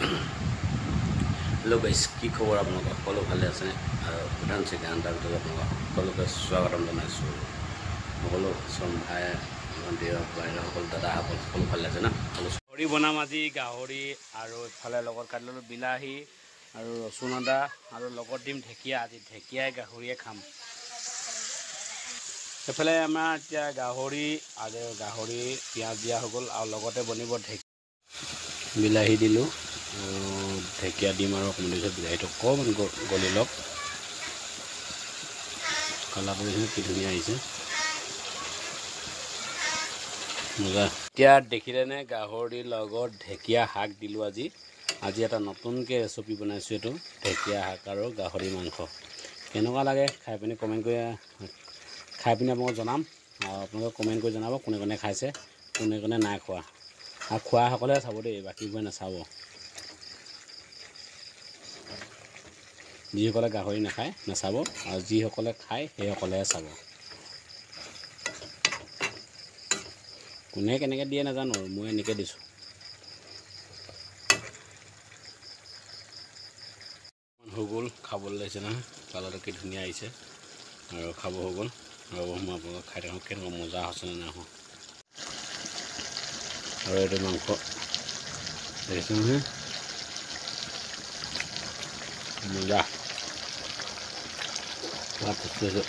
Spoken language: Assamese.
हेलो गाइस की खबर আপোনালোকৰ সকলো ভালে আছে আৰু প্ৰধান সিদ্ধান্তৰ ভিতৰত আপোনালোকক সকলোকে স্বাগতম জনাইছো সকলো ভাই ভণ্টি বাইদেউ সকলো দাদাসকল সকলো ভালে আছে না গাহৰি বনাম আজি গাহৰি আৰু ইফালে লগত কাটি ল'লোঁ বিলাহী আৰু ৰচুন আদা আৰু লগত দিম ঢেকীয়া আজি ঢেকীয়াই গাহৰিয়ে খাম এফালে আমাৰ এতিয়া গাহৰি আৰু গাহৰি পিঁয়াজ দিয়া হৈ গ'ল আৰু লগতে বনিব ঢেকীয়া বিলাহী দিলোঁ ঢেকীয়া দিম আৰু অকণমান পিছত বিলাহীটো অকণমান গলি লওক কালাৰ কৰিছে কি ধুনীয়া আহিছে মজা এতিয়া দেখিলেনে গাহৰিৰ লগত ঢেকীয়া শাক দিলোঁ আজি এটা নতুনকৈ ৰেচিপি বনাইছোঁ এইটো ঢেকীয়া শাক আৰু গাহৰি মাংস কেনেকুৱা লাগে খাই পিনি কমেণ্ট কৰি খাই পিনি আপোনালোকক জনাম আৰু আপোনালোকে কমেণ্ট কৰি জনাব কোনে কোনে খাইছে কোনে কোনে নাই খোৱা আৰু খোৱাসকলে চাব দেই বাকীবোৰে নাচাব যিসকলে গাহৰি নাখায় নাচাব আৰু যিসকলে খায় সেইসকলেহে চাব কোনে কেনেকৈ দিয়ে নাজানো আৰু মই এনেকৈ দিছোঁ হৈ গ'ল খাবলৈ লাগিছে নহয় কালাৰটো কি ধুনীয়া আহিছে আৰু খাব হৈ গ'ল আৰু মই আপোনালোকক খাই থাকোঁ কেনেকুৱা মজা হৈছে নে নাই আৰু এইটো মাংস দেখিছোঁ নহয় মজা টেষ্টি হৈছে